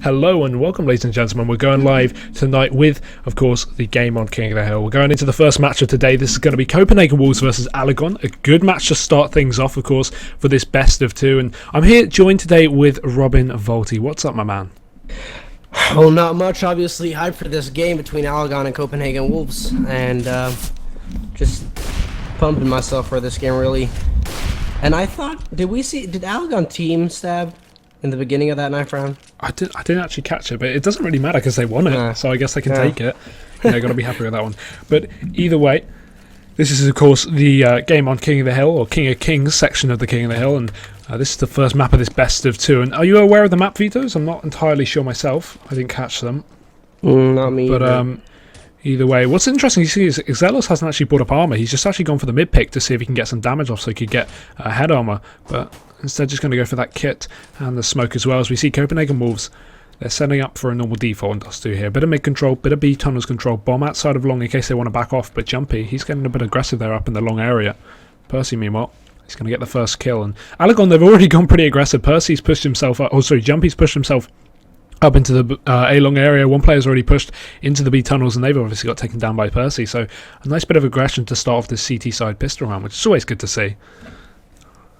Hello and welcome, ladies and gentlemen. We're going live tonight with, of course, the game on King of the Hill. We're going into the first match of today. This is going to be Copenhagen Wolves versus AliGon. A good match to start things off, of course, for this best of two. And I'm here joined today with Robin Volti. What's up, my man? Well, not much. Obviously, hyped for this game between AliGon and Copenhagen Wolves, and just pumping myself for this game, really. And I thought, did AliGon team stab in the beginning of that knife round? I didn't actually catch it, but it doesn't really matter because they won it, so I guess they can take it. They're going to be happy with that one. But either way, this is, of course, the game on King of the Hill, or King of Kings section of the King of the Hill, and this is the first map of this best of two. And are you aware of the map vetoes? I'm not entirely sure myself. I didn't catch them. Not me. But either way, what's interesting you see is Xelos hasn't actually brought up armor. He's just actually gone for the mid pick to see if he can get some damage off, so he could get head armor. But instead, just going to go for that kit and the smoke as well. As we see Copenhagen Wolves, they're setting up for a normal default and Dust 2 here. Bit of mid control, bit of B tunnels control, bomb outside of long in case they want to back off. But Jumpy, he's getting a bit aggressive there up in the long area. Percy, meanwhile, he's going to get the first kill. And AliGon, they've already gone pretty aggressive. Percy's pushed himself up. Oh, sorry, Jumpy's pushed himself up into the A long area. One player's already pushed into the B tunnels, and they've obviously got taken down by Percy. So a nice bit of aggression to start off this CT side pistol round, which is always good to see.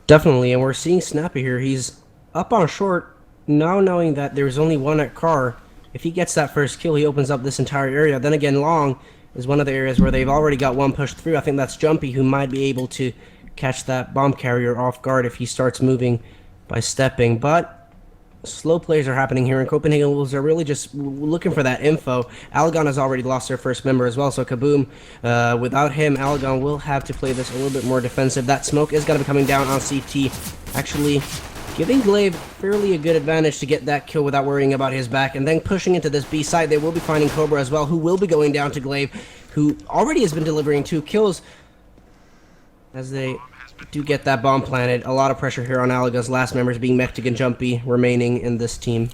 Definitely, and we're seeing Snappy here. He's up on short, now knowing that there's only one at car. If he gets that first kill, he opens up this entire area. Then again, long is one of the areas where they've already got one pushed through. I think that's Jumpy, who might be able to catch that bomb carrier off guard if he starts moving by stepping. But slow plays are happening here, and Copenhagen Wolves are really just looking for that info. AliGon has already lost their first member as well, so Kaboom, without him, AliGon will have to play this a little bit more defensive. That smoke is going to be coming down on CT, actually giving Glaive fairly a good advantage to get that kill without worrying about his back. And then pushing into this B side, they will be finding Cobra as well, who will be going down to Glaive, who already has been delivering 2 kills as they do get that bomb planted. A lot of pressure here on AliGon's last members, being Mectic and Jumpy, remaining in this team.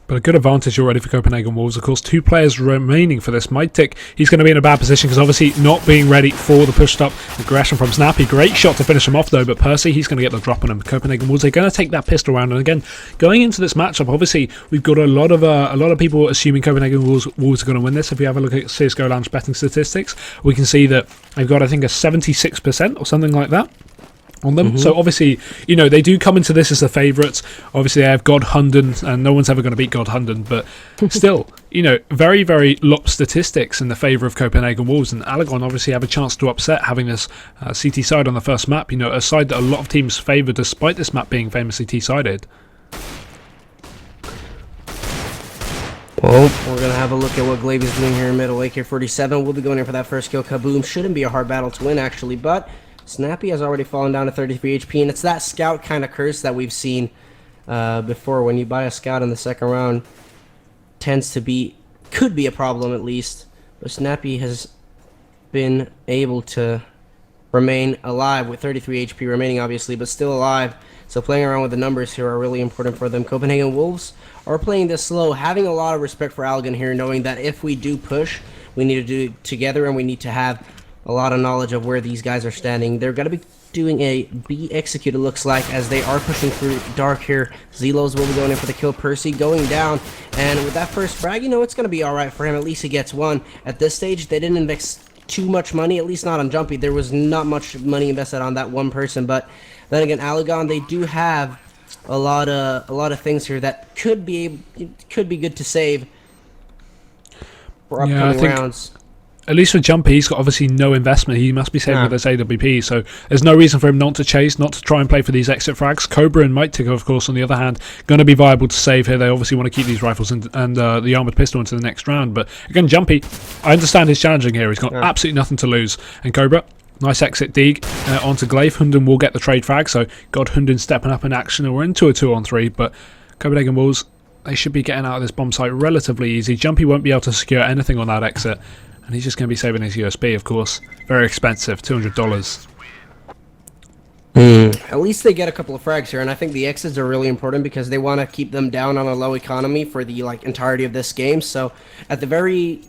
But a good advantage already for Copenhagen Wolves. Of course, 2 players remaining for this. Mytic, he's going to be in a bad position because obviously not being ready for the pushed up aggression from Snappy. Great shot to finish him off though, but Percy, he's going to get the drop on him. Copenhagen Wolves, they're going to take that pistol round. And again, going into this matchup, obviously we've got a lot of people assuming Copenhagen Wolves are going to win this. If we have a look at CSGO Lounge betting statistics, we can see that they've got, I think, a 76% or something like that on them. So obviously, you know, they do come into this as the favourites. Obviously they have God Hunden, and no one's ever going to beat God Hunden, but still, you know, very, very low statistics in the favour of Copenhagen Wolves. And AliGon obviously have a chance to upset having this CT side on the first map, you know, a side that a lot of teams favour despite this map being famously T-sided. Well, we're going to have a look at what Glaive is doing here in middle. AK-47 will be going in for that first kill. Kaboom, shouldn't be a hard battle to win actually, but Snappy has already fallen down to 33 HP, and it's that scout kind of curse that we've seen before. When you buy a scout in the second round, could be a problem at least. But Snappy has been able to remain alive with 33 HP remaining, obviously, but still alive. So playing around with the numbers here are really important for them. Copenhagen Wolves are playing this slow, having a lot of respect for AliGon here, knowing that if we do push, we need to do it together, and we need to have a lot of knowledge of where these guys are standing. They're going to be doing a B execute, it looks like, as they are pushing through dark here. Zelos will be going in for the kill. Percy going down, and with that first frag, you know, it's going to be alright for him. At least he gets one. At this stage, they didn't invest too much money, at least not on Jumpy. There was not much money invested on that one person, but then again, AliGon, they do have a lot of things here that could be good to save for upcoming rounds. At least for Jumpy, he's got obviously no investment. He must be saving with his AWP, so there's no reason for him not to chase, not to try and play for these exit frags. Cobra and Mytic, of course, on the other hand, going to be viable to save here. They obviously want to keep these rifles and the armoured pistol into the next round. But again, Jumpy, I understand his challenging here. He's got absolutely nothing to lose. And Cobra, nice exit dig onto Glaive. Hunden will get the trade frag, so God Hunden stepping up in action. And we're into a 2-on-3, but Copenhagen Wolves, they should be getting out of this bomb site relatively easy. Jumpy won't be able to secure anything on that exit. And he's just going to be saving his USB, of course. Very expensive, $200. At least they get a couple of frags here, and I think the exits are really important because they want to keep them down on a low economy for the entirety of this game. So at the very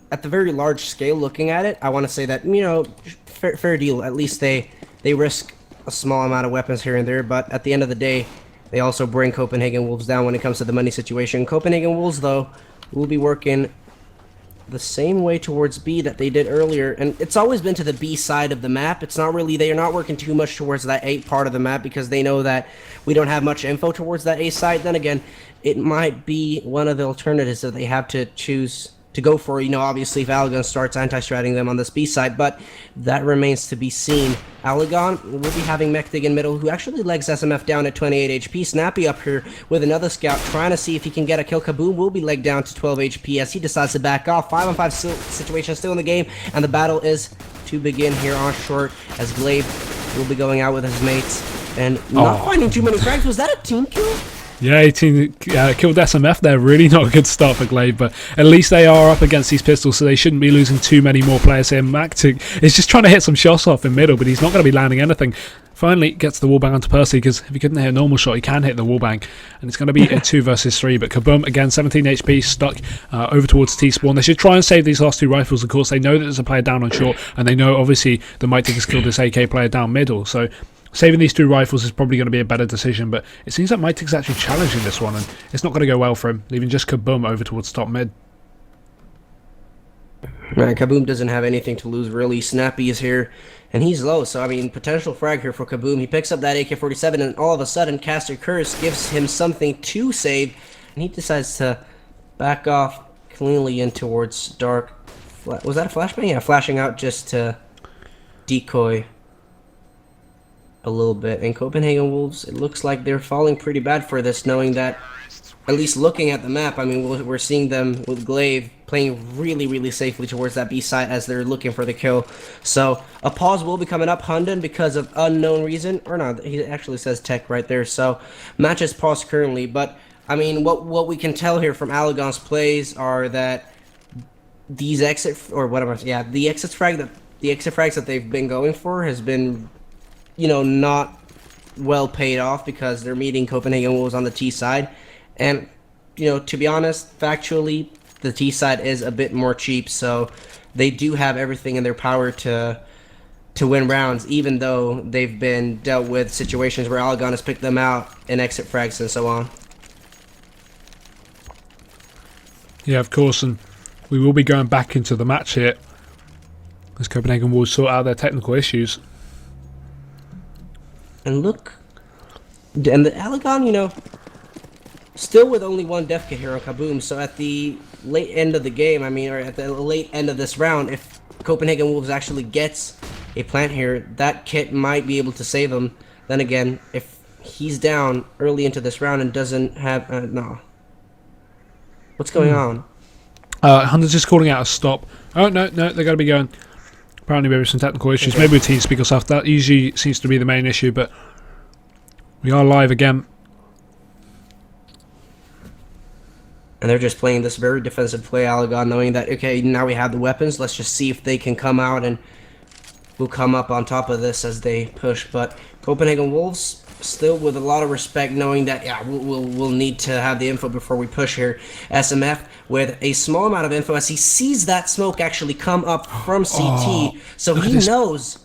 large scale, looking at it, I want to say that, you know, fair deal. At least they risk a small amount of weapons here and there, but at the end of the day, They also bring Copenhagen Wolves down when it comes to the money situation. Copenhagen Wolves, though, will be working the same way towards B that they did earlier, and it's always been to the B side of the map. It's not really, they are not working too much towards that A part of the map because they know that we don't have much info towards that A side. Then again, it might be one of the alternatives that they have to choose to go for, you know, obviously if AliGon starts anti-stratting them on this B side, but that remains to be seen. AliGon will be having Mektig in middle, who actually legs SMF down at 28 HP. Snappy up here with another scout, trying to see if he can get a kill. Kaboom will be legged down to 12 HP as he decides to back off. 5-on-5 situation still in the game, and the battle is to begin here on short as Glaive will be going out with his mates and not finding too many frags. Was that a team kill? Yeah, 18 killed SMF there. Really not a good start for Glaive, but at least they are up against these pistols, so they shouldn't be losing too many more players here. Mektig is just trying to hit some shots off in middle, but he's not going to be landing anything. Finally gets the wallbang onto Percy, because if he couldn't hit a normal shot, he can hit the wallbang, and it's going to be a 2 versus 3. But Kaboom, again, 17 HP, stuck over towards T-spawn. They should try and save these last 2 rifles. Of course, they know that there's a player down on short, and they know, obviously, the Mektig has killed this AK player down middle, so saving these 2 rifles is probably going to be a better decision, but it seems like Mektig's actually challenging this one, and it's not going to go well for him, leaving just Kaboom over towards top mid. Right, Kaboom doesn't have anything to lose, really. Snappy is here, and he's low, so, I mean, potential frag here for Kaboom. He picks up that AK-47, and all of a sudden, Caster Curse gives him something to save, and he decides to back off cleanly in towards Dark. Was that a flashbang? Yeah, flashing out just to decoy a little bit. And Copenhagen Wolves, it looks like they're falling pretty bad for this, knowing that, at least looking at the map, I mean, we're seeing them with Glaive playing really, really safely towards that B side as they're looking for the kill. So a pause will be coming up. Hunden, because of unknown reason, or not, he actually says tech right there. So match is paused currently, but I mean, what we can tell here from AliGon's plays are that these the exit frags that they've been going for has been, you know, not well paid off because they're meeting Copenhagen Wolves on the T side. And, you know, to be honest, factually, the T side is a bit more cheap, so they do have everything in their power to win rounds, even though they've been dealt with situations where AliGon has picked them out in exit frags and so on. Yeah, of course, and we will be going back into the match here as Copenhagen Wolves sort out their technical issues. And look, and the AliGon, you know, still with only 1 def kit here on Kaboom, so at the late end of the game, I mean, or at the late end of this round, if Copenhagen Wolves actually gets a plant here, that kit might be able to save him. Then again, if he's down early into this round and doesn't have, no. What's going on? Hunter's just calling out a stop. Oh, no, they got to be going. Apparently maybe some technical issues. Okay. Maybe with TeamSpeak or stuff. That usually seems to be the main issue, but we are live again. And they're just playing this very defensive play, AliGon, knowing that, okay, now we have the weapons. Let's just see if they can come out and we'll come up on top of this as they push. But Copenhagen Wolves still with a lot of respect, knowing that, yeah, we'll need to have the info before we push here. SMF with a small amount of info as he sees that smoke actually come up from CT, so he knows.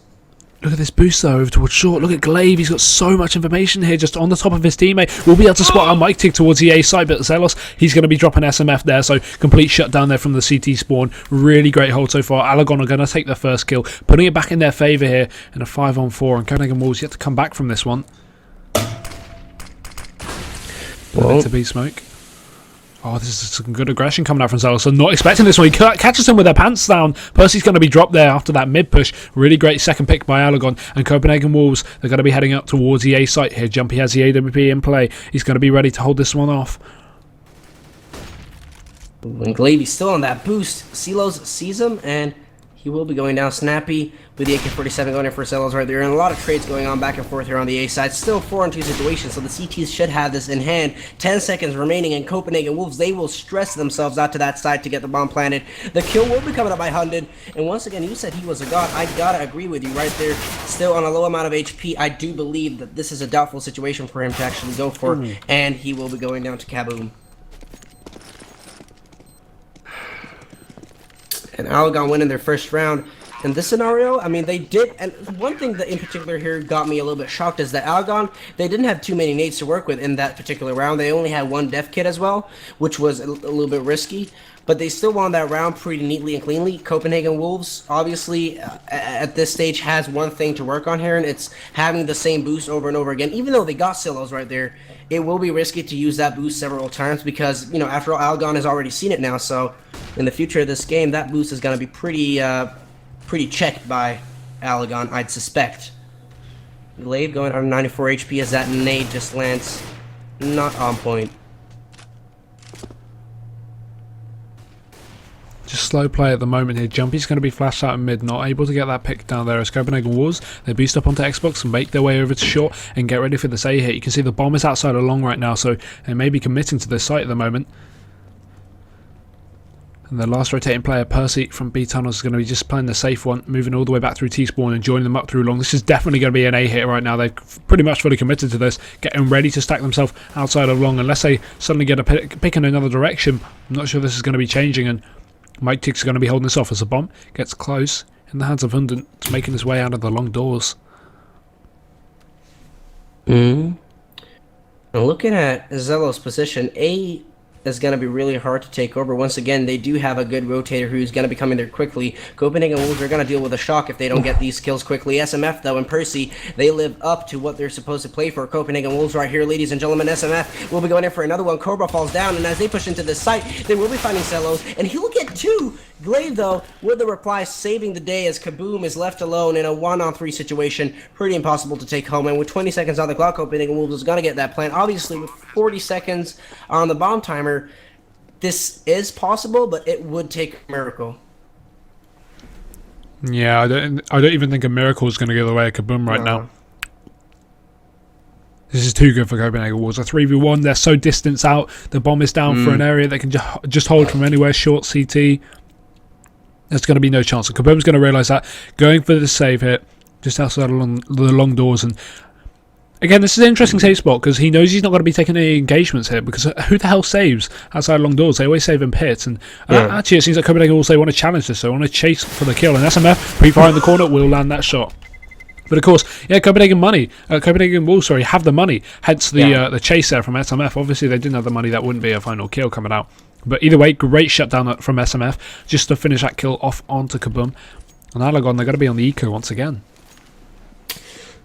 Look at this boost though over towards short. Look at Glaive, he's got so much information here just on the top of his teammate. We'll be able to spot our Mektig towards the A side, but Zelos, he's going to be dropping SMF there, so complete shutdown there from the CT spawn. Really great hold so far. AliGon are going to take their first kill, putting it back in their favour here in a 5-on-4, and Copenhagen Wolves yet to come back from this one. To be smoke. Oh, this is some good aggression coming out from Zelos. So not expecting this one. He catches them with their pants down. Percy's going to be dropped there after that mid push. Really great second pick by AliGon. And Copenhagen Wolves, they're going to be heading up towards the A site here. Jumpy has the AWP in play. He's going to be ready to hold this one off. And Glavy's still on that boost. Silos sees him, and he will be going down. Snappy with the AK-47 going in for Zelos right there. And a lot of trades going on back and forth here on the A side. Still 4-on-2 situation, so the CTs should have this in hand. 10 seconds remaining, and Copenhagen Wolves, they will stress themselves out to that side to get the bomb planted. The kill will be coming up by Hunden. And once again, you said he was a god. I gotta agree with you right there. Still on a low amount of HP. I do believe that this is a doubtful situation for him to actually go for. And he will be going down to Kaboom. And AliGon winning their first round. in this scenario, I mean, they did, and one thing that in particular here got me a little bit shocked is that AliGon, they didn't have too many nades to work with in that particular round. They only had one def kit as well, which was a little bit risky, but they still won that round pretty neatly and cleanly. Copenhagen Wolves, obviously, at this stage, has one thing to work on here, and it's having the same boost over and over again. Even though they got silos right there, it will be risky to use that boost several times because, you know, after all, AliGon has already seen it now, so in the future of this game, that boost is going to be pretty checked by AliGon, I'd suspect. Glaive going on 94 HP as that nade just lands not on point. Just slow play at the moment here. Jumpy's going to be flashed out in mid, not able to get that pick down there as Copenhagen Wolves, they boost up onto Xbox and make their way over to short and get ready for this A hit. You can see the bomb is outside of long right now, so they may be committing to this site at the moment. And the last rotating player, Percy from B Tunnels, is going to be just playing the safe one, moving all the way back through T-Spawn and joining them up through long. This is definitely going to be an A hit right now. They've pretty much fully committed to this, getting ready to stack themselves outside of long. Unless they suddenly get a pick in another direction, I'm not sure this is going to be changing, and Mike Tick's going to be holding this off as the bomb gets close in the hands of Hundant. It's making his way out of the long doors. Now looking at Zelo's position, A is going to be really hard to take over. Once again, they do have a good rotator who's going to be coming there quickly. Copenhagen Wolves are going to deal with a shock if they don't get these kills quickly. SMF, though, and Percy, they live up to what they're supposed to play for. Copenhagen Wolves right here, ladies and gentlemen. SMF will be going in for another one. Cobra falls down, and as they push into this site, they will be finding Celos, and he'll get two. Glaive, though, with the reply, saving the day as Kaboom is left alone in a 1-on-3 situation. Pretty impossible to take home, and with 20 seconds on the clock, Copenhagen Wolves is going to get that plant. Obviously, with 40 seconds on the bomb timer, this is possible, but it would take a miracle. Yeah, I don't even think a miracle is going to get away at Kaboom right now. This is too good for Copenhagen Wolves. A 3v1, they're so distanced out. The bomb is down for an area they can just hold from anywhere. Short CT. There's going to be no chance. And Kaboom's going to realise that. Going for the save hit just outside along the long doors. And again, this is an interesting save spot because he knows he's not going to be taking any engagements here, because who the hell saves outside long doors? They always save in pits. And actually, it seems like Copenhagen also want to challenge this. So they want to chase for the kill. And SMF, pre-fire in the corner, will land that shot. But of course, yeah, Copenhagen Wolves, sorry, have the money. Hence the chase there from SMF. Obviously, they didn't have the money. That wouldn't be a final kill coming out. But either way, great shutdown from SMF just to finish that kill off onto Kaboom. And AliGon, they're going to be on the eco once again.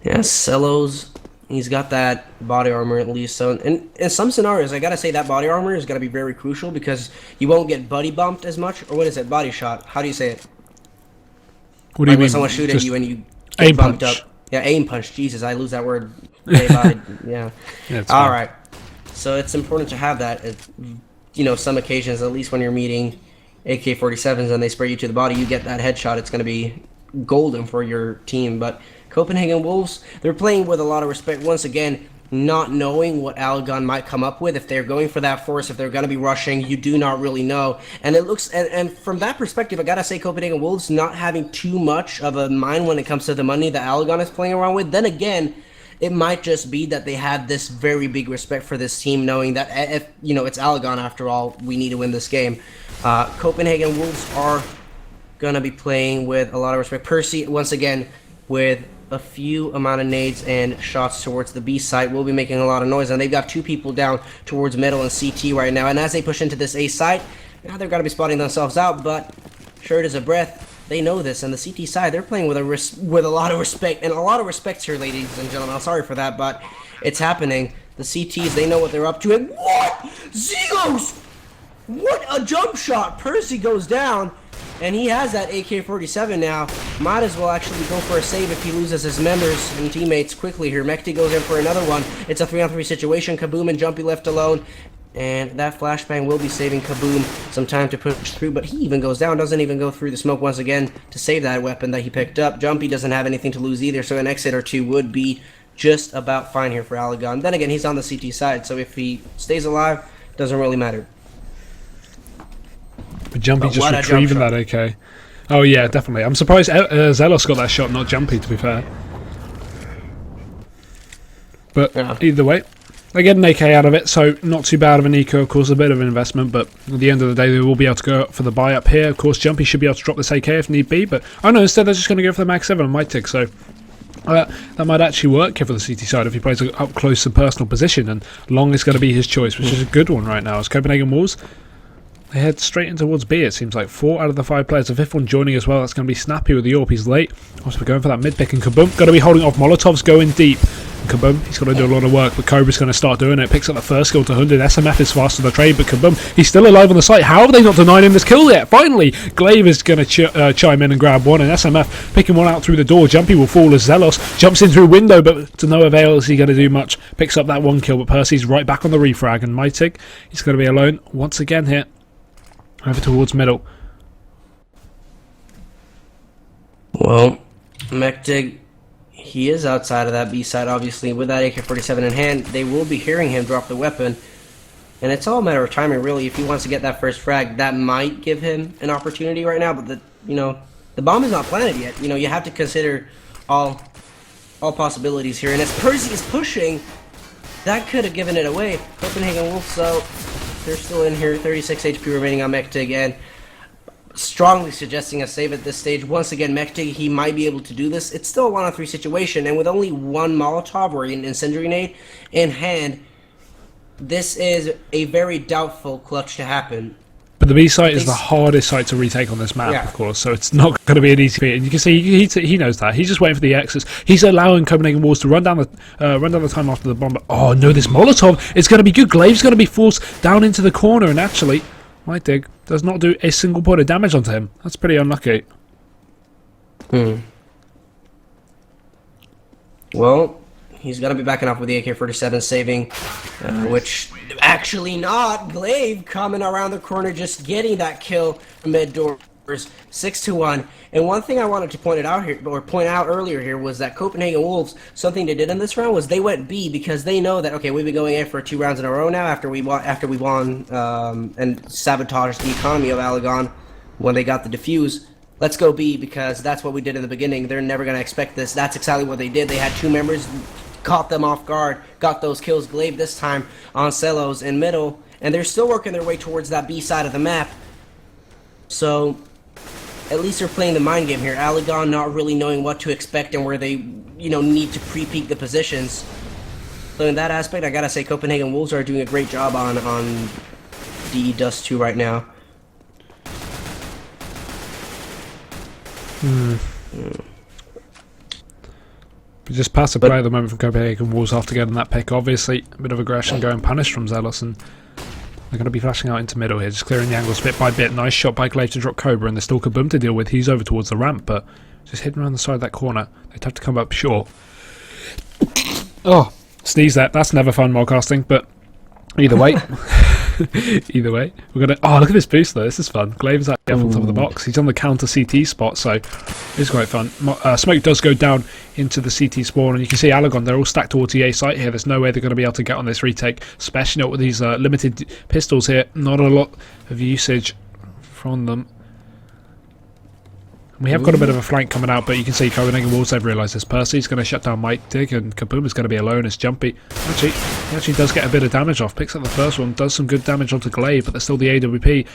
Yeah, Celos, he's got that body armor at least. So in some scenarios, I got to say that body armor is going to be very crucial because you won't get buddy bumped as much. Or what is it? Body shot. How do you say it? What do you mean? When someone shoot at you and you aim bumped punch. Up. Yeah, aim punch. Jesus, I lose that word. Yeah. All right. So it's important to have that. You know, some occasions, at least when you're meeting AK-47s and they spray you to the body, you get that headshot. It's going to be golden for your team. But Copenhagen Wolves, they're playing with a lot of respect. Once again, not knowing what AliGon might come up with. If they're going for that force, if they're going to be rushing, you do not really know. And it looks, and from that perspective, I got to say Copenhagen Wolves not having too much of a mind when it comes to the money that AliGon is playing around with. Then again, it might just be that they have this very big respect for this team, knowing that if, you know, it's AliGon after all, we need to win this game. Copenhagen Wolves are going to be playing with a lot of respect. Percy, once again, with a few amount of nades and shots towards the B site, will be making a lot of noise, and they've got two people down towards middle and CT right now. And as they push into this A site, now they're going to be spotting themselves out, but short as a breath, they know this. And the CT side, they're playing with a lot of respect, and a lot of respect here, ladies and gentlemen. I'm sorry for that, but it's happening. The CTs, they know what they're up to. And what? Zegos! What a jump shot! Percy goes down, and he has that AK-47 now. Might as well actually go for a save if he loses his members and teammates quickly here. Mekti goes in for another one. It's a 3-on-3 situation. Kaboom and Jumpy left alone. And that flashbang will be saving Kaboom some time to push through. But he even goes down, doesn't even go through the smoke once again to save that weapon that he picked up. Jumpy doesn't have anything to lose either, so an exit or two would be just about fine here for AliGon. Then again, he's on the CT side, so if he stays alive, doesn't really matter. But Jumpy just retrieving that AK. Oh yeah, definitely. I'm surprised Zelos got that shot, not Jumpy, to be fair. But either way, They get an AK out of it, so not too bad of an eco. Of course, a bit of an investment, but at the end of the day, they will be able to go up for the buy up here. Of course, Jumpy should be able to drop this AK if need be, but oh no, instead they're just going to go for the Mag 7 on Mytic, so that might actually work here for the CT side if he plays an up close and personal position, and Long is going to be his choice, which is a good one right now. As Copenhagen Wolves, they head straight in towards B, it seems like. 4 out of the 5 players. The 5th one joining as well. That's going to be Snappy with the AWP. He's late. Also, we're going for that mid pick, and Kaboom going to be holding off. Molotov's going deep. And Kaboom, he's got to do a lot of work, but Cobra's going to start doing it. Picks up the first kill to 100. SMF is fast to the trade, but Kaboom, he's still alive on the site. How have they not denied him this kill yet? Finally, Glaive is going to chime in and grab one, and SMF picking one out through the door. Jumpy will fall as Zelos jumps in through window, but to no avail is he going to do much. Picks up that one kill, but Percy's right back on the refrag, and Mytig, he's going to be alone once again here. Over towards middle. Well, Mektig, he is outside of that B side, obviously. With that AK-47 in hand, they will be hearing him drop the weapon. And it's all a matter of timing, really. If he wants to get that first frag, that might give him an opportunity right now. But, the bomb is not planted yet. You have to consider all possibilities here. And as Percy is pushing, that could have given it away. Copenhagen Wolves, so they're still in here. 36 HP remaining on Mektig, and strongly suggesting a save at this stage. Once again, Mektig, he might be able to do this. It's still a 1-on-3 situation, and with only one Molotov or an incendiary nade in hand, this is a very doubtful clutch to happen. But the B site is the hardest site to retake on this map, of course, so it's not going to be an easy feat. And you can see he knows that. He's just waiting for the exits. He's allowing Copenhagen Wolves to run down the time after the bomb. But, oh no, this Molotov is going to be good. Glaive's going to be forced down into the corner, and actually, Mytig does not do a single point of damage onto him. That's pretty unlucky. Well, he's going to be backing off with the AK-47 saving, which actually not. Glaive coming around the corner, just getting that kill from mid doors, 6-1. And one thing I wanted to point out earlier here was that Copenhagen Wolves, something they did in this round was they went B because they know that, okay, we've been going A for 2 rounds in a row now after we won and sabotaged the economy of AliGon when they got the defuse. Let's go B because that's what we did in the beginning. They're never going to expect this. That's exactly what they did. They had 2 members, caught them off guard, got those kills. Glaive this time on Celos in middle, and they're still working their way towards that B side of the map. So at least they're playing the mind game here. AliGon not really knowing what to expect and where they, need to pre-peak the positions. So in that aspect, I gotta say Copenhagen Wolves are doing a great job on D Dust 2 right now. We just pass a play at the moment from Copenhagen Wolves after getting that pick. Obviously, a bit of aggression going punished from Zelos, and they're going to be flashing out into middle here, just clearing the angles bit by bit. Nice shot by Glaive to drop Cobra, and there's still Kaboom to deal with. He's over towards the ramp, but just hidden around the side of that corner. They'd have to come up short. Oh, sneeze that. That's never fun mulcasting, but either way. Either way, we're gonna. Oh, look at this boost though. This is fun. Glaive's actually up on top of the box. He's on the counter CT spot, so it's quite fun. Smoke does go down into the CT spawn, and you can see AliGon. They're all stacked towards the A site here. There's no way they're going to be able to get on this retake, especially not with these limited pistols here. Not a lot of usage from them. We have got a bit of a flank coming out, but you can see Copenhagen Wolves, they've realised this. Percy's going to shut down Mytig, and Kaboom is going to be alone as Jumpy. Actually, he actually does get a bit of damage off. Picks up the first one, does some good damage onto Glaive, but there's still the AWP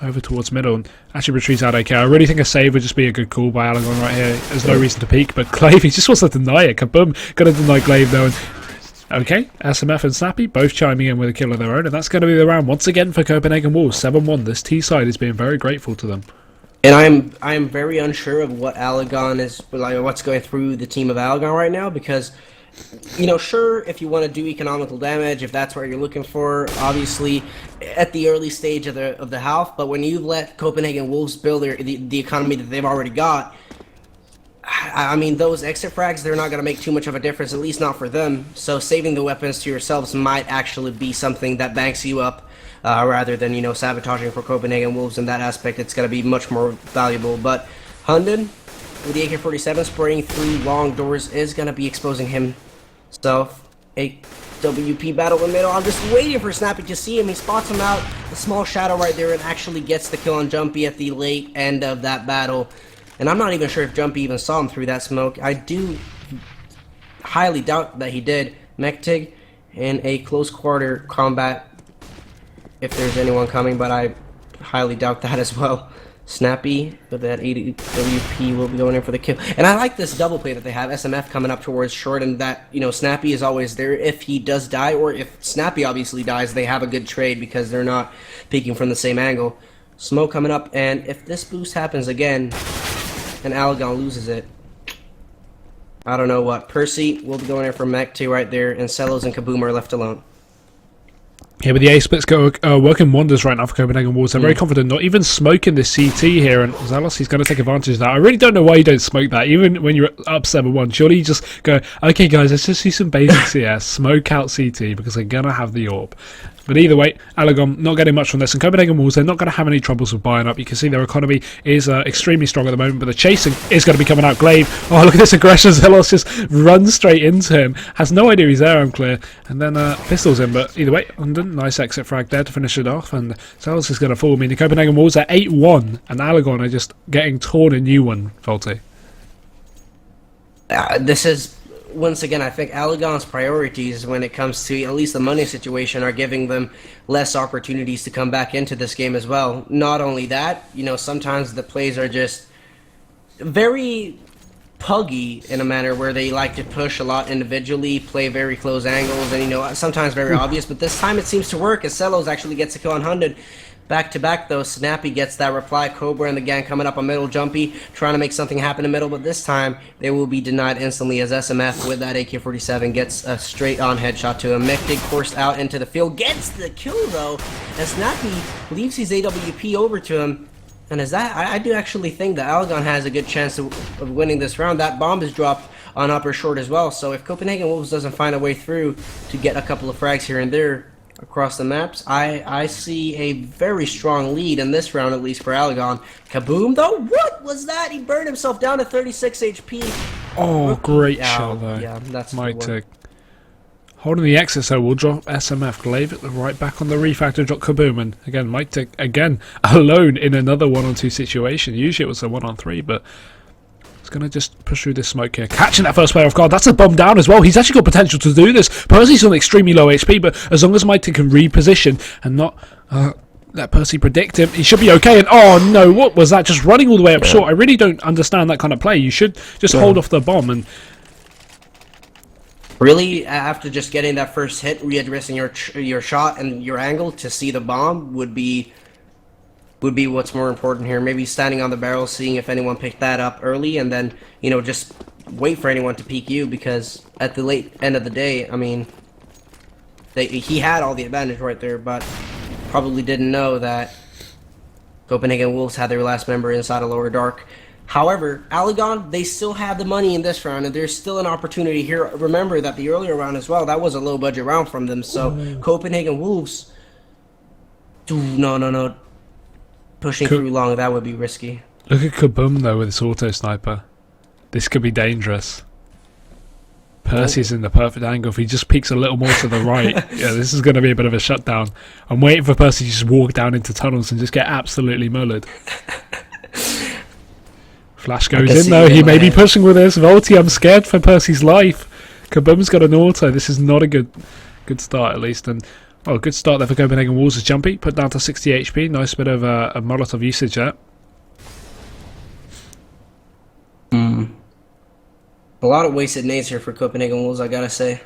over towards middle, and actually retreats out AK. I really think a save would just be a good call by AliGon right here. There's no reason to peek, but Glaive, he just wants to deny it. Kaboom, going to deny Glaive though. And okay, SMF and Snappy both chiming in with a kill of their own, and that's going to be the round once again for Copenhagen Wolves. 7-1. This T side is being very grateful to them. And I'm very unsure of what AliGon is, like, what's going through the team of AliGon right now, because, sure, if you want to do economical damage, if that's what you're looking for, obviously, at the early stage of the half, but when you've let Copenhagen Wolves build the economy that they've already got, I mean, those exit frags, they're not going to make too much of a difference, at least not for them, so saving the weapons to yourselves might actually be something that banks you up. Rather than, sabotaging for Copenhagen Wolves in that aspect, it's going to be much more valuable. But Hunden, with the AK-47 spraying through long doors, is going to be exposing himself. A WP battle in the middle. I'm just waiting for Snappy to see him. He spots him out, a small shadow right there, and actually gets the kill on Jumpy at the late end of that battle. And I'm not even sure if Jumpy even saw him through that smoke. I do highly doubt that he did. Mektig, in a close quarter combat if there's anyone coming, but I highly doubt that as well. Snappy with that AWP will be going in for the kill. And I like this double play that they have. SMF coming up towards short, and that, you know, Snappy is always there if he does die, or if Snappy obviously dies, they have a good trade because they're not peeking from the same angle. Smoke coming up, and if this boost happens again and AliGon loses it, I don't know what. Percy will be going in for Mech 2 right there, and Celos and Kaboom are left alone. Yeah, but the A splits go working wonders right now for Copenhagen Wolves. They're very confident, not even smoking this CT here, and Zealous, he's going to take advantage of that. I really don't know why you don't smoke that, even when you're up 7-1. Surely you just go, okay guys, let's just do some basic CS, smoke out CT, because they're going to have the AWP. But either way, AliGon not getting much from this, and Copenhagen Wolves, they're not going to have any troubles with buying up. You can see their economy is extremely strong at the moment, but the chasing is going to be coming out. Glaive, oh look at this aggression, Zelos just runs straight into him, has no idea he's there, I'm clear, and then pistols him. But either way, London, nice exit frag there to finish it off, and Zelos is going to fall. I mean, the Copenhagen Wolves are 8-1, and AliGon are just getting torn a new one, Volty. This is, once again, I think AliGon's priorities when it comes to at least the money situation are giving them less opportunities to come back into this game as well. Not only that, you know, sometimes the plays are just very puggy in a manner where they like to push a lot individually, play very close angles, and, you know, sometimes very obvious, but this time it seems to work as Celos actually gets a kill on 100. Back to back though, Snappy gets that reply. Cobra and the gang coming up a middle, Jumpy trying to make something happen in the middle, but this time they will be denied instantly as SMF with that AK-47 gets a straight on headshot to him. Mektig forced out into the field, gets the kill though, and Snappy leaves his AWP over to him. And as that, I do actually think that AliGon has a good chance of winning this round. That bomb is dropped on upper short as well, so if Copenhagen Wolves doesn't find a way through to get a couple of frags here and there across the maps, I see a very strong lead in this round, at least for AliGon. Kaboom though, what was that? He burned himself down to 36 HP. Oh, great shot though. Yeah, that's my take. Holding the exit, so we'll drop SMF. Glaive it right back on the refactor, drop Kaboom, and again, Mike Tick again alone in another 1-on-2 situation. Usually it was a 1-on-3, but it's going to just push through this smoke here. Catching that first player off guard. That's a bomb down as well. He's actually got potential to do this. Percy's on extremely low HP, but as long as Mike Tick can reposition and not let Percy predict him, he should be okay. And oh no, what was that? Just running all the way up short. I really don't understand that kind of play. You should just hold off the bomb and really, after just getting that first hit, readdressing your shot and your angle to see the bomb would be what's more important here. Maybe standing on the barrel, seeing if anyone picked that up early, and then, you know, just wait for anyone to peek you, because at the late end of the day, I mean, he had all the advantage right there, but probably didn't know that Copenhagen Wolves had their last member inside a lower dark. However, AliGon, they still have the money in this round, and there's still an opportunity here. Remember that the earlier round as well, that was a low-budget round from them, so Copenhagen Wolves, no. Pushing through long, that would be risky. Look at Kaboom though with this auto sniper. This could be dangerous. Percy's in the perfect angle. If he just peeks a little more to the right, yeah, this is going to be a bit of a shutdown. I'm waiting for Percy to just walk down into tunnels and just get absolutely mullered. Flash goes in though. He may be pushing with this. Volty, I'm scared for Percy's life. Kaboom's got an auto. This is not a good start, at least. And oh, good start there for Copenhagen Wolves as Jumpy put down to 60 HP. Nice bit of a Molotov usage there. A lot of wasted nades here for Copenhagen Wolves, I gotta say.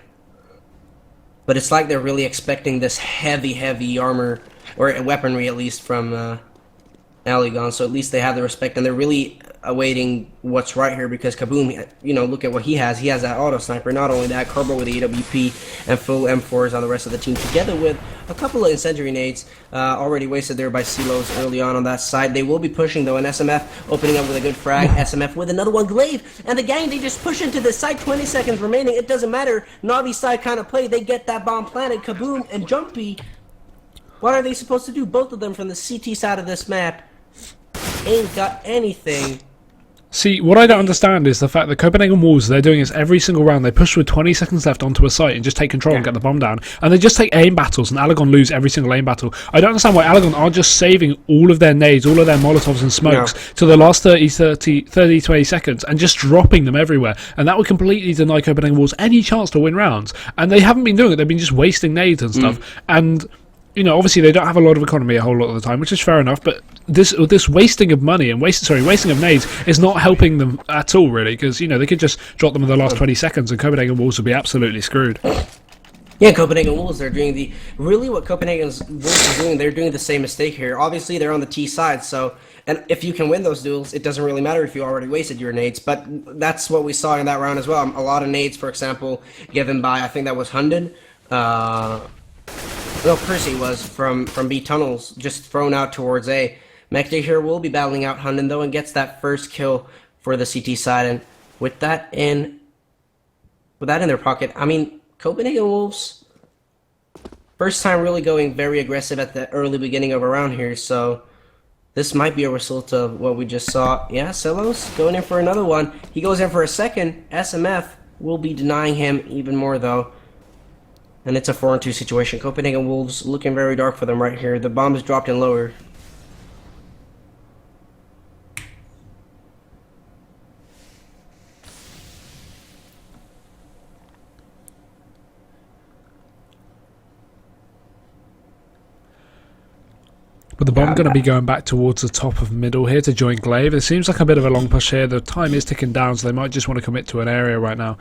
But it's like they're really expecting this heavy armor, or weaponry at least, from AliGon, so at least they have the respect, and they're really awaiting what's right here, because Kaboom, you know, look at what he has. He has that auto sniper. Not only that, Carbo with the AWP and full M4s on the rest of the team, together with a couple of incendiary nades already wasted there by Silos early on that side. They will be pushing though, and SMF opening up with a good frag. SMF with another one. Glaive and the gang, they just push into the side. 20 seconds remaining. It doesn't matter. Navi side kind of play. They get that bomb planted. Kaboom and Jumpy, what are they supposed to do? Both of them from the CT side of this map ain't got anything. See, what I don't understand is the fact that Copenhagen Wolves, they're doing this every single round. They push with 20 seconds left onto a site and just take control and get the bomb down. And they just take aim battles, and AliGon lose every single aim battle. I don't understand why AliGon aren't just saving all of their nades, all of their Molotovs and smokes to the last 20 seconds and just dropping them everywhere. And that would completely deny Copenhagen Wolves any chance to win rounds. And they haven't been doing it. They've been just wasting nades and stuff. And you know, obviously they don't have a lot of economy a whole lot of the time, which is fair enough, but this wasting of money and wasting of nades is not helping them at all, really, because, you know, they could just drop them in the last 20 seconds and Copenhagen Wolves would be absolutely screwed. Yeah, Copenhagen Wolves, they're doing what Copenhagen Wolves are doing, they're doing the same mistake here. Obviously, they're on the T side, so, and if you can win those duels, it doesn't really matter if you already wasted your nades, but that's what we saw in that round as well. A lot of nades, for example, given by, I think that was Hunden, no, Percy was from B tunnels, just thrown out towards A. Mektig here will be battling out Hunden though and gets that first kill for the CT side, and with that in their pocket, I mean, Copenhagen Wolves first time really going very aggressive at the early beginning of a round here, so this might be a result of what we just saw. Yeah, Celos going in for another one. He goes in for a second. SMF will be denying him even more though. And it's a 4-on-2 situation. Copenhagen Wolves looking very dark for them right here. The bomb is dropped in lower. But the bomb going to be going back towards the top of middle here to join Glaive. It seems like a bit of a long push here. The time is ticking down, so they might just want to commit to an area right now.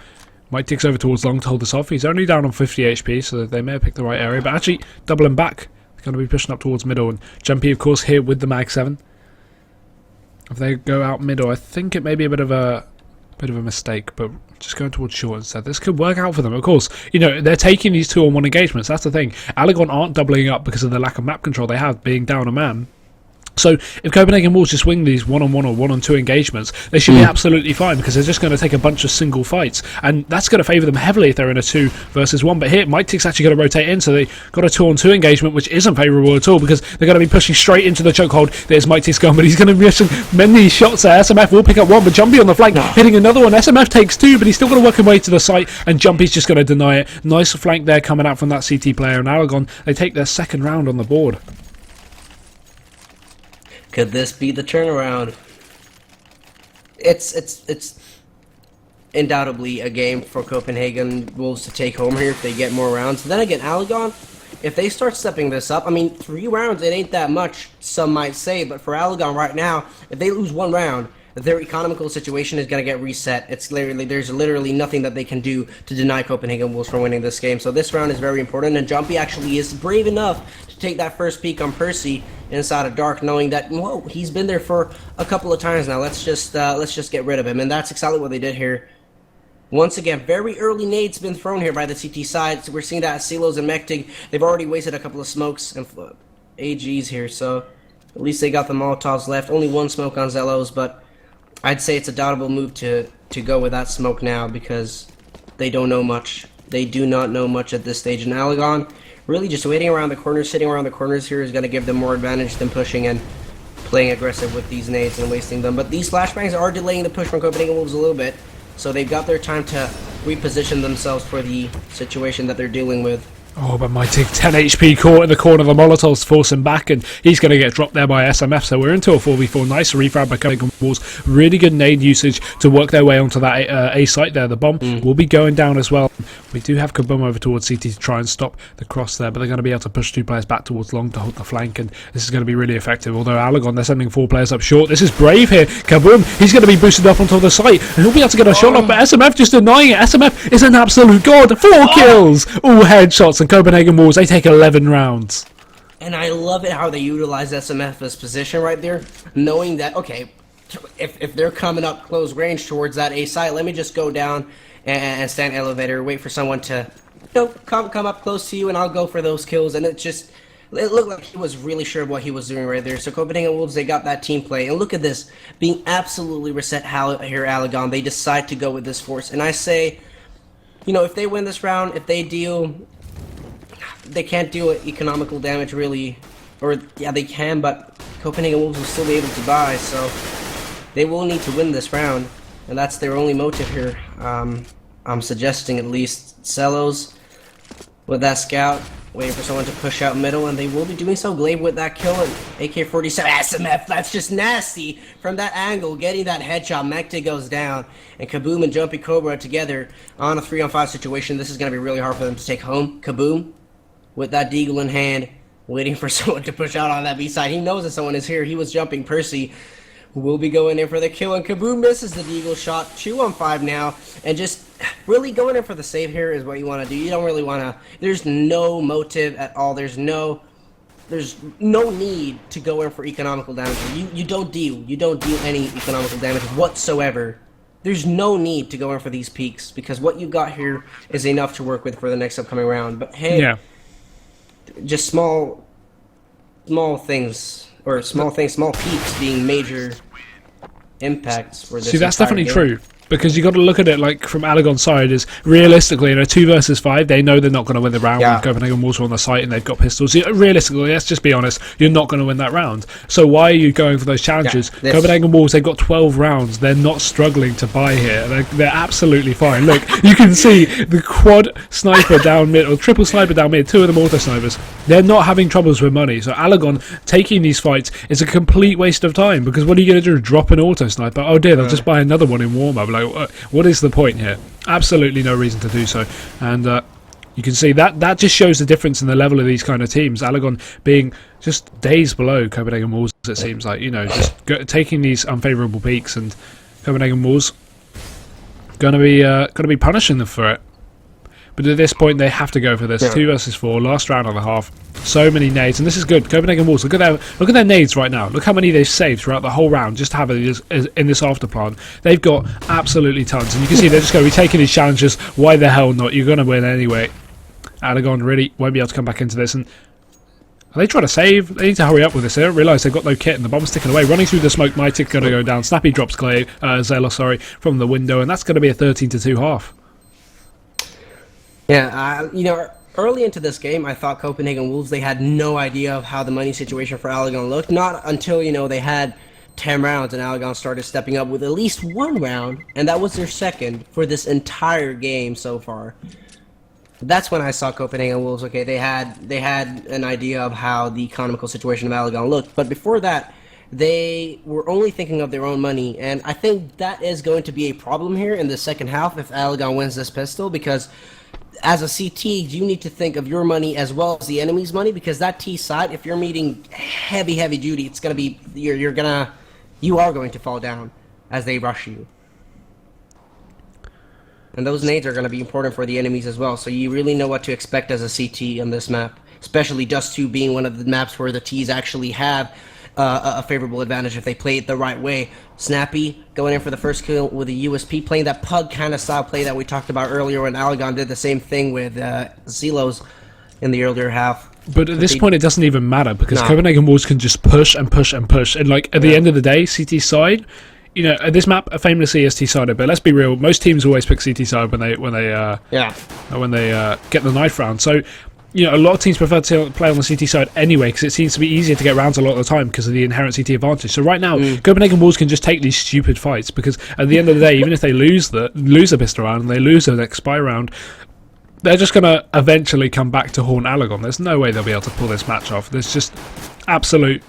Mike ticks over towards long to hold this off. He's only down on 50 HP, so they may have picked the right area. But actually, doubling back. They're going to be pushing up towards middle. And Jumpy, of course, here with the Mag 7. If they go out middle, I think it may be a bit of a mistake, but just going towards short instead. This could work out for them. Of course, you know, they're taking these 2-on-1 engagements. That's the thing. AliGon aren't doubling up because of the lack of map control they have, being down a man. So if Copenhagen Wolves just win these 1-on-1 or 1-on-2 engagements, they should be absolutely fine because they're just going to take a bunch of single fights, and that's going to favour them heavily if they're in a 2 versus 1. But here, Mighty's actually going to rotate in, so they got a 2-on-2 engagement, which isn't favourable at all because they're going to be pushing straight into the chokehold. There's Mighty's gun, but he's going to be missing many shots there. SMF will pick up one, but Jumpy on the flank hitting another one. SMF takes 2, but he's still got to work his way to the site, and Jumpy's just going to deny it. Nice flank there coming out from that CT player, and AliGon, they take their second round on the board. Could this be the turnaround? It's undoubtedly a game for Copenhagen Wolves to take home here if they get more rounds. Then again, AliGon, if they start stepping this up, I mean, 3 rounds, it ain't that much, some might say, but for AliGon right now, if they lose 1 round, their economical situation is going to get reset. There's literally nothing that they can do to deny Copenhagen Wolves from winning this game. So this round is very important, and Jumpy actually is brave enough to take that first peek on Percy inside of Dark, knowing that, whoa, he's been there for a couple of times now. Let's just get rid of him, and that's exactly what they did here. Once again, very early nades been thrown here by the CT side. So we're seeing that Silos and Mektig, they've already wasted a couple of smokes and AGs here, so at least they got the Molotovs left. Only 1 smoke on Zelos, but I'd say it's a doubtable move to go with that smoke now because they don't know much. They do not know much at this stage. And AliGon, really just waiting around the corners, sitting around the corners here is going to give them more advantage than pushing and playing aggressive with these nades and wasting them. But these flashbangs are delaying the push from Copenhagen Wolves a little bit, so they've got their time to reposition themselves for the situation that they're dealing with. Oh, but Mighty 10 HP caught in the corner of the Molotovs, force him back, and he's going to get dropped there by SMF. So we're into a 4v4. Nice refrag by Copenhagen Wolves. Really good nade usage to work their way onto that A site there. The bomb will be going down as well. We do have Kaboom over towards CT to try and stop the cross there, but they're going to be able to push 2 players back towards long to hold the flank, and this is going to be really effective. Although AliGon, they're sending 4 players up short. This is brave here. Kaboom, he's going to be boosted up onto the site, and he'll be able to get a shot off, but SMF just denying it. SMF is an absolute god. 4 kills, all headshots, and Copenhagen Wolves, they take 11 rounds. And I love it how they utilize SMF's position right there, knowing that, okay, if they're coming up close range towards that A site, let me just go down and stand elevator, wait for someone to, you know, come up close to you, and I'll go for those kills. And it looked like he was really sure of what he was doing right there. So Copenhagen Wolves, they got that team play, and look at this, being absolutely reset here, AliGon. They decide to go with this force, and I say, you know, if they win this round, if they deal, they can't deal economical damage really, or yeah, they can, but Copenhagen Wolves will still be able to buy. So they will need to win this round, and that's their only motive here. I'm suggesting at least Celos with that scout, waiting for someone to push out middle, and they will be doing so. Glaive with that kill, and AK-47 SMF, that's just nasty from that angle, getting that headshot. Mektig goes down, and Kaboom and Jumpy Cobra together on a 3-on-5 situation. This is going to be really hard for them to take home. Kaboom with that deagle in hand, waiting for someone to push out on that B side. He knows that someone is here. He was jumping. Percy will be going in for the kill, and Kaboom misses the deagle shot. 2-on-5 now, and just really going in for the save here is what you want to do. You don't really want to. There's no motive at all. There's no need to go in for economical damage. You don't deal any economical damage whatsoever. There's no need to go in for these peaks, because what you got here is enough to work with for the next upcoming round. But hey, Yeah. just small things, or small peaks being major impacts for this. See, that's entire definitely game. true. Because you got to look at it like from AliGon's side is realistically in a 2 versus 5 they know they're not going to win the round Yeah. with Copenhagen Wolves on the site and they've got pistols. Realistically, let's just be honest, you're not going to win that round. So why are you going for those challenges? Yeah, Copenhagen Wolves, they've got 12 rounds. They're not struggling to buy here. They're absolutely fine. Look, you can see the quad sniper down mid or triple sniper down mid, 2 of them auto snipers. They're not having troubles with money. So AliGon taking these fights is a complete waste of time, because what are you going to do? Drop an auto sniper? Oh dear, they'll just buy another one in warm up. Like, what is the point here? Absolutely no reason to do so. And you can see that just shows the difference in the level of these kind of teams. AliGon being just days below Copenhagen Wolves, it seems like, just taking these unfavourable peaks, and Copenhagen Wolves gonna be punishing them for it. But at this point, they have to go for this. 2 versus 4, last round of the half. So many nades, and this is good. Copenhagen Wolves, look at their nades right now. Look how many they've saved throughout the whole round just to have it in this afterplan. They've got absolutely tons, and you can see they're just going to be taking these challenges. Why the hell not? You're going to win anyway. AliGon really won't be able to come back into this, and are they trying to save? They need to hurry up with this. They don't realise they've got no kit, and the bomb's ticking away. Running through the smoke, Mytic going to go down. Snappy drops Zelo, from the window, and that's going to be a 13-2 half. Yeah, early into this game, I thought Copenhagen Wolves, they had no idea of how the money situation for AliGon looked. Not until, they had 10 rounds and AliGon started stepping up with at least 1 round, and that was their second for this entire game so far. That's when I saw Copenhagen Wolves. Okay, they had an idea of how the economical situation of AliGon looked, but before that, they were only thinking of their own money, and I think that is going to be a problem here in the second half if AliGon wins this pistol, because as a CT, you need to think of your money as well as the enemy's money, because that T side, if you're meeting heavy duty, it's gonna be you are going to fall down as they rush you, and those nades are going to be important for the enemies as well. So you really know what to expect as a CT on this map, especially Dust 2 being one of the maps where the Ts actually have a favorable advantage if they play it the right way. Snappy going in for the first kill with a USP, playing that pug kind of style play that we talked about earlier when AliGon did the same thing with Zelos in the earlier half. But at this point, it doesn't even matter, because Copenhagen Wolves can just push and push and push. And like at the end of the day, CT side, this map famously is T-sided. But let's be real, most teams always pick CT side when they get the knife round. So a lot of teams prefer to play on the CT side anyway, because it seems to be easier to get rounds a lot of the time because of the inherent CT advantage. So right now, Copenhagen Wolves can just take these stupid fights, because at the end of the day, even if they lose a pistol round and they lose the next spy round, they're just going to eventually come back to haunt AliGon. There's no way they'll be able to pull this match off. There's just absolute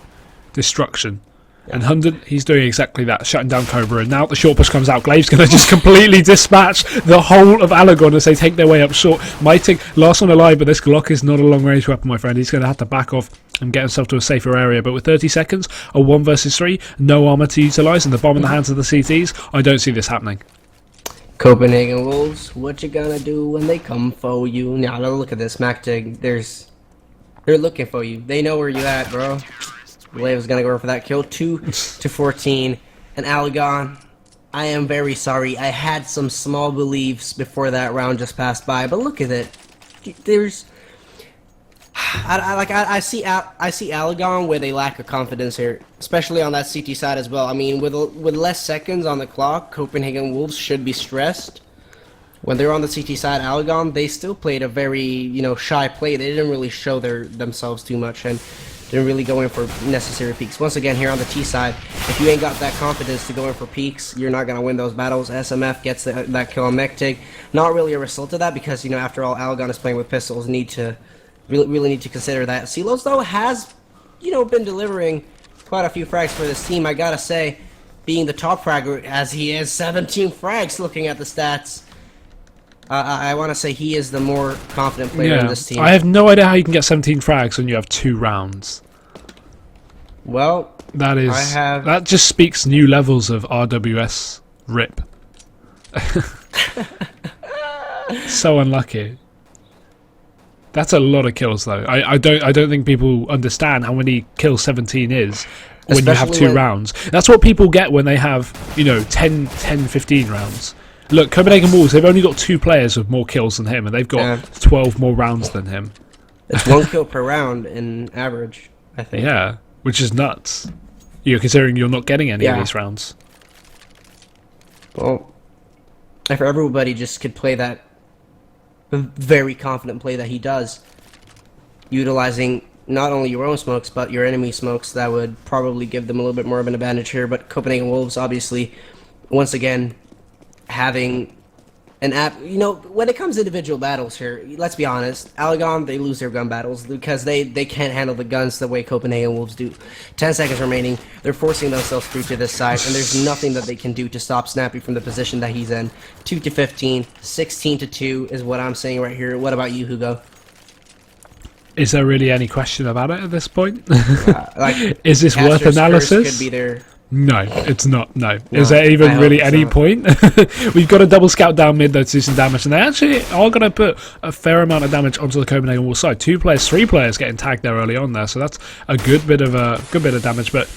destruction. And Hunden, he's doing exactly that, shutting down Cobra, and now the short push comes out. Glaive's going to just completely dispatch the whole of AliGon as they take their way up short. Mytic, last one alive, but this Glock is not a long-range weapon, my friend. He's going to have to back off and get himself to a safer area. But with 30 seconds, a 1 versus 3, no armor to utilise, and the bomb in the hands of the CTs, I don't see this happening. Copenhagen Wolves, what you gonna do when they come for you? Now look at this, Mektig. They're looking for you. They know where you at, bro. Glaive is gonna go for that kill. 2-14, and AliGon, I am very sorry. I had some small beliefs before that round just passed by, but look at it. I see AliGon with a lack of confidence here, especially on that CT side as well. I mean, with less seconds on the clock, Copenhagen Wolves should be stressed. When they're on the CT side, AliGon, they still played a very shy play. They didn't really show themselves too much, and Didn't really go in for necessary peaks. Once again, here on the T side, if you ain't got that confidence to go in for peaks, you're not going to win those battles. SMF gets that kill on Mektig. Not really a result of that because, you know, after all, AliGon is playing with pistols. Really need to consider that. Silos, though, has, you know, been delivering quite a few frags for this team. I gotta say, being the top fragger, as he is, 17 frags looking at the stats. I want to say he is the more confident player in this team. I have no idea how you can get 17 frags when you have 2 rounds. Well, that just speaks new levels of RWS rip. So unlucky. That's a lot of kills, though. I don't think people understand how many kills 17 is when you have 2 rounds. That's what people get when they have, you know, 10, 15 rounds. Look, Copenhagen Wolves, they've only got 2 players with more kills than him, and they've got 12 more rounds than him. It's 1 kill per round in average, I think. Yeah, which is nuts. You're considering you're not getting any of these rounds. Well, if everybody just could play that very confident play that he does, utilizing not only your own smokes, but your enemy smokes, that would probably give them a little bit more of an advantage here. But Copenhagen Wolves, obviously, once again, having an app, you know, when it comes to individual battles here, let's be honest, AliGon, they lose their gun battles because they can't handle the guns the way Copenhagen Wolves do. 10 seconds remaining, they're forcing themselves through to this side, and there's nothing that they can do to stop Snappy from the position that he's in. 2 to 15, 16 to 2 is what I'm saying right here. What about you, Hugo? Is there really any question about it at this point? Like, is this worth analysis? Could be there. No, it's not. No. Is there even really any point? We've got a double scout down mid though to do some damage, and they actually are going to put a fair amount of damage onto the Copenhagen Wolves side. 2 players, 3 players getting tagged there early on there, so that's a good bit of damage. But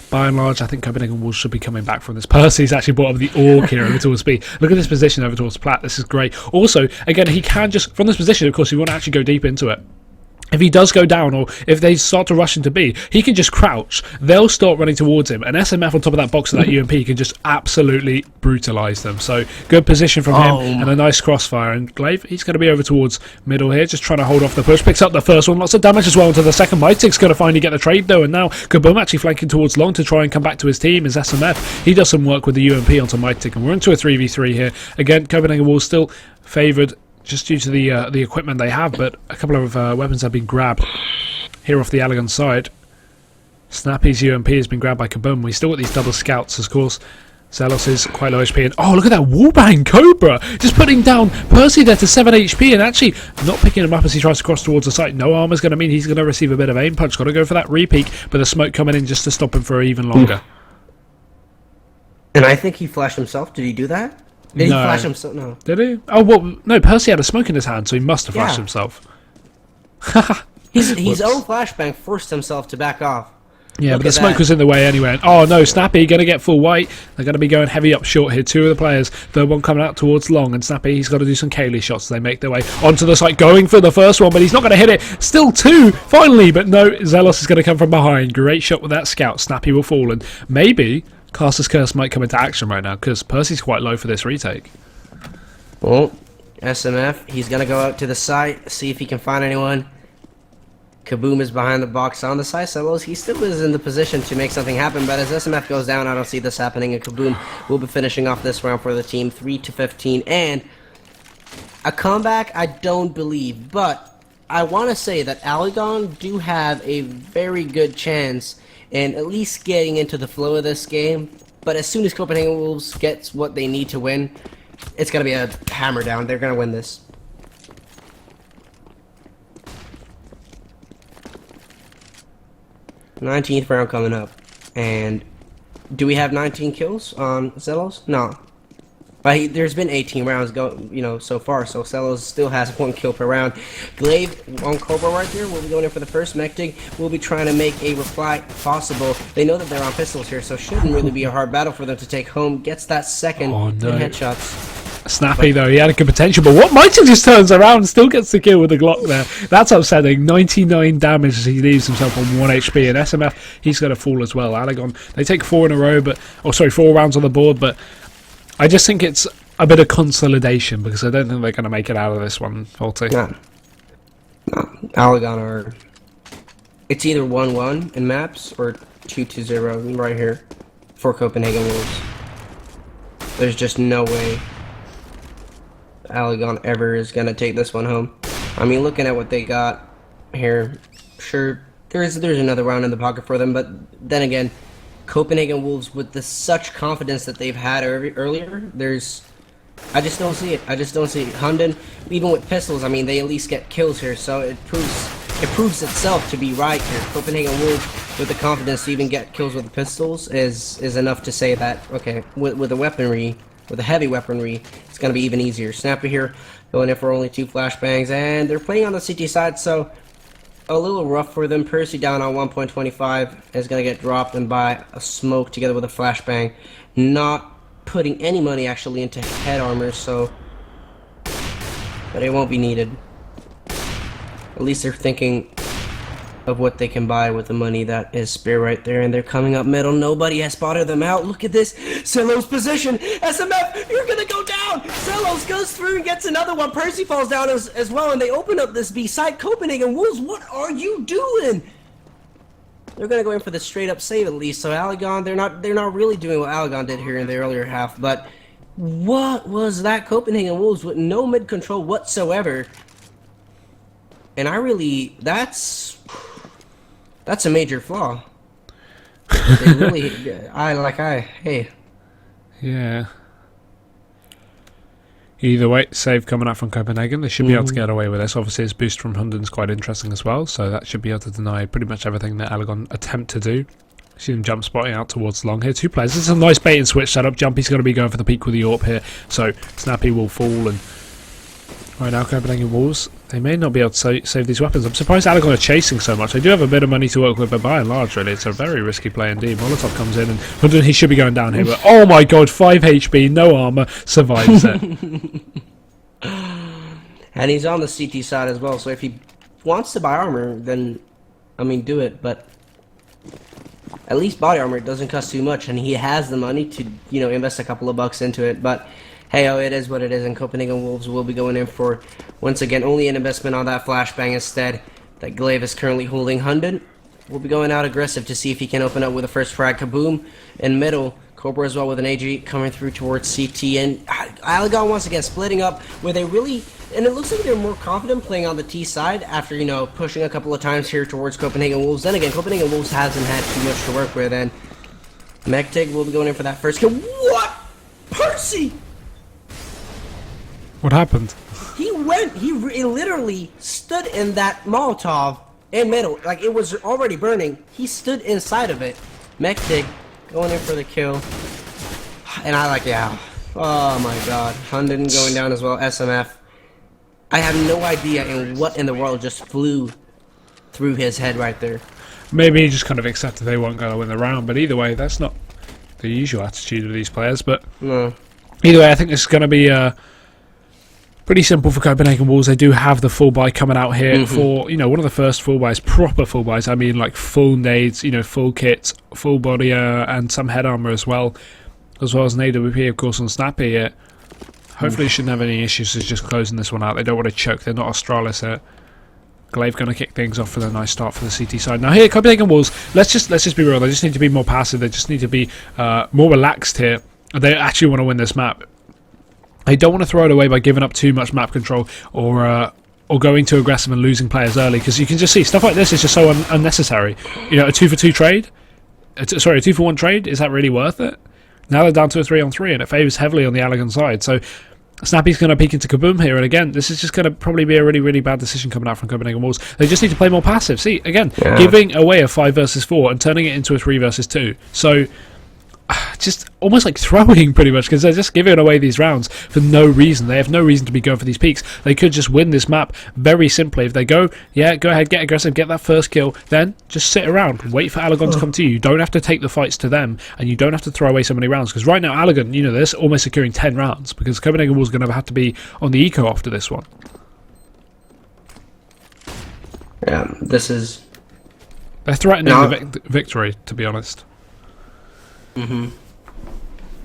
by and large, I think Copenhagen Wolves should be coming back from this. Percy's actually brought up the Orc here over towards B. Look at this position over towards Platt. This is great. Also, again, he can just from this position. Of course, you want to actually go deep into it. If he does go down, or if they start to rush into B, he can just crouch. They'll start running towards him, and SMF on top of that box of that UMP can just absolutely brutalise them. So, good position from him, and a nice crossfire. And Glaive, he's going to be over towards middle here, just trying to hold off the push. Picks up the first one, lots of damage as well into the second. Mytik's going to finally get the trade, though, and now Kaboom actually flanking towards long to try and come back to his team is SMF. He does some work with the UMP onto Mytik, and we're into a 3v3 here. Again, Copenhagen Wolves still favoured just due to the equipment they have, but a couple of weapons have been grabbed here off the AliGon side. Snappy's UMP has been grabbed by Kaboom. We still got these double scouts, of course. Zelos is quite low HP, and oh, look at that wallbang Cobra! Just putting down Percy there to 7 HP, and actually not picking him up as he tries to cross towards the site. No armor's going to mean he's going to receive a bit of aim punch. Got to go for that repeat, but the smoke coming in just to stop him for even longer. And I think he flashed himself. Did he do that? Did he flash himself? No. Did he? Oh, well, no, Percy had a smoke in his hand, so he must have flashed himself. His own flashbang forced himself to back off. Yeah, but the smoke was in the way anyway. And, oh no, Snappy going to get full white. They're going to be going heavy up short here. 2 of the players. Third one coming out towards long, and Snappy, he's got to do some Kaylee shots as they make their way onto the site, going for the first one, but he's not going to hit it. Still 2, finally, but no, Zelos is going to come from behind. Great shot with that scout. Snappy will fall, and maybe Caster's Curse might come into action right now, because Percy's quite low for this retake. Well, SMF, he's going to go out to the site, see if he can find anyone. Kaboom is behind the box on the side solos. He still is in the position to make something happen, but as SMF goes down, I don't see this happening, and Kaboom will be finishing off this round for the team, 3 to 15, and a comeback, I don't believe, but I want to say that AliGon do have a very good chance in at least getting into the flow of this game, but as soon as Copenhagen Wolves gets what they need to win, it's going to be a hammer down. They're going to win this. '19th round coming up, and do we have 19 kills on Zelos? No, but there's been 18 rounds so far. So Zelos still has 1 kill per round. Glaive on Cobra right here. We'll be going in for the first. Mektig will be trying to make a reply possible. They know that they're on pistols here, so shouldn't really be a hard battle for them to take home. Gets that second headshots. Snappy though, he had a good potential, but what Mytik just turns around and still gets the kill with the Glock there. That's upsetting. 99 damage as he leaves himself on 1 HP, and SMF, he's going to fall as well. AliGon, they take 4 in a row, 4 rounds on the board, but I just think it's a bit of consolidation because I don't think they're going to make it out of this one, Faulty. No. AliGon are It's either 1-1 in maps or 2-0 right here for Copenhagen Wolves. There's just no way AliGon ever is gonna take this one home. I mean, looking at what they got here, sure, there's another round in the pocket for them, but then again, Copenhagen Wolves with such confidence that they've had earlier, I just don't see it. I just don't see it. Hunden, even with pistols, I mean, they at least get kills here, so it proves itself to be right here. Copenhagen Wolves with the confidence to even get kills with the pistols is enough to say that, okay, with the weaponry, with the heavy weaponry, it's going to be even easier. Snappy here, going in for only 2 flashbangs, and they're playing on the CT side, so a little rough for them. Percy down on 1.25 is going to get dropped and by a smoke together with a flashbang. Not putting any money actually into head armor, so but it won't be needed. At least they're thinking of what they can buy with the money that is spare right there, and they're coming up middle. Nobody has spotted them out. Look at this. Celos position. SMF, you're gonna go down. Celos goes through and gets another one. Percy falls down as well, and they open up this B side. Copenhagen Wolves, what are you doing? They're gonna go in for the straight up save at least. So AliGon, they're not really doing what AliGon did here in the earlier half. But what was that? Copenhagen Wolves with no mid control whatsoever. And that's a major flaw. They really, hey. Yeah. Either way, save coming out from Copenhagen. They should be able to get away with this. Obviously, his boost from Hunden's quite interesting as well, so that should be able to deny pretty much everything that AliGon attempt to do. See them jump spotting out towards long here. 2 players. This is a nice bait and switch setup. Jumpy's going to be going for the peak with the AWP here, so Snappy will fall. And right now, Copenhagen Wolves, they may not be able to save these weapons. I'm surprised AliGon are chasing so much. They do have a bit of money to work with, but by and large, really, it's a very risky play indeed. Molotov comes in, and Hunden, he should be going down here, but oh my god, 5 HP, no armor, survives it. And he's on the CT side as well, so if he wants to buy armor, then, I mean, do it, but at least body armor doesn't cost too much, and he has the money to, you know, invest a couple of bucks into it, but hey, it is what it is, and Copenhagen Wolves will be going in for, once again, only an investment on that flashbang instead that Glaive is currently holding. Hunden will be going out aggressive to see if he can open up with a first frag. Kaboom in middle. Cobra as well with an AG coming through towards CT, and AliGon once again splitting up where they really, and it looks like they're more confident playing on the T side after, you know, pushing a couple of times here towards Copenhagen Wolves. Then again, Copenhagen Wolves hasn't had too much to work with, and Megtig will be going in for that first kill. What? Percy! What happened? He literally stood in that Molotov in middle, like it was already burning. He stood inside of it. Megtig going in for the kill. And yeah. Oh my god. Hunden going down as well. SMF. I have no idea what in the world just flew through his head right there. Maybe he just kind of accepted they weren't going to win the round, but either way, that's not the usual attitude of these players. But no. Either way, I think this is going to be pretty simple for Copenhagen Wolves. They do have the full buy coming out here for, you know, one of the first full buys, proper full buys. I mean, like full nades, you know, full kit, full body, and some head armor as well as an AWP, of course, on Snappy here. Hopefully, shouldn't have any issues. Is just closing this one out. They don't want to choke. They're not Australis here. Glaive going to kick things off with a nice start for the CT side. Now here, Copenhagen Wolves, let's just be real. They just need to be more passive. They just need to be more relaxed here. They actually want to win this map. They don't want to throw it away by giving up too much map control or going too aggressive and losing players early, because you can just see stuff like this is just so unnecessary. You know, a 2-for-2 trade, a 2-for-1 trade, is that really worth it? Now they're down to a 3-on-3 and it favours heavily on the AliGon side. So Snappy's going to peek into Kaboom here, and again, this is just going to probably be a really, really bad decision coming out from Copenhagen Wolves. They just need to play more passive. See, again, giving away a 5 versus 4 and turning it into a 3 versus 2. So just almost like throwing, pretty much, because they're just giving away these rounds for no reason. They have no reason to be going for these peaks. They could just win this map very simply. If they go, yeah, go ahead, get aggressive, get that first kill, then just sit around, wait for AliGon to come to you. You don't have to take the fights to them, and you don't have to throw away so many rounds, because right now AliGon, you know, they're almost securing 10 rounds, because Copenhagen Wolves are going to have to be on the eco after this one. Yeah, this is... They're threatening the victory, to be honest. Yeah,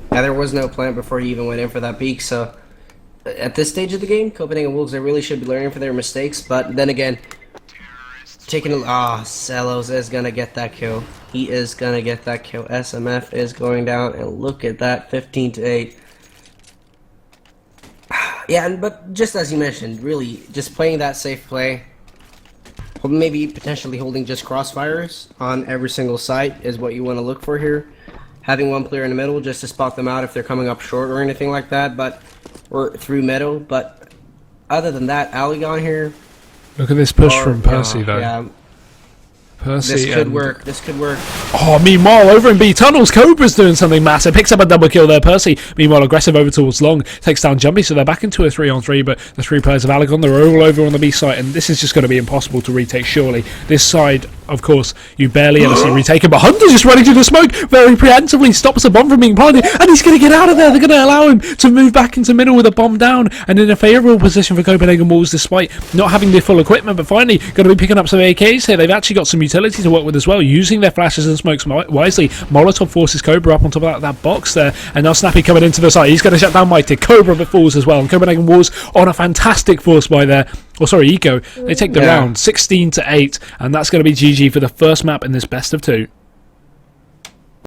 there was no plan before he even went in for that peak, so at this stage of the game, Copenhagen Wolves, they really should be learning from their mistakes, but then again, taking a... Ah, Celos is going to get that kill. He is going to get that kill. SMF is going down, and look at that, 15-8. Yeah, but just as you mentioned, really, just playing that safe play, maybe potentially holding just crossfires on every single site is what you want to look for here. Having one player in the middle just to spot them out if they're coming up short or anything like that, or through middle. But other than that, AliGon here. Look at this push from Percy, though. Yeah. Percy This could work. This could work. Oh, meanwhile, over in B tunnels, Cobra's doing something massive. Picks up a double kill there, Percy. Meanwhile, aggressive over towards Long. Takes down Jumpy, so they're back into a 3-on-3, but the 3 players of AliGon, they're all over on the B site, and this is just going to be impossible to retake, surely. This side, of course, you barely ever see retaken, but Hunter's just running to the smoke very preemptively, stops the bomb from being planted, and he's going to get out of there. They're going to allow him to move back into middle with a bomb down, and in a favourable position for Copenhagen Wolves, despite not having the full equipment, but finally going to be picking up some AKs here. They've actually got some utility to work with as well, using their flashes and smokes wisely. Molotov forces Cobra up on top of that box there, and now Snappy coming into the site. He's going to shut down Mighty. Cobra but falls as well, and Copenhagen Wolves on a fantastic force by there. Oh, sorry, Eco. They take the round 16-8, and that's going to be GG for the first map in this best of 2.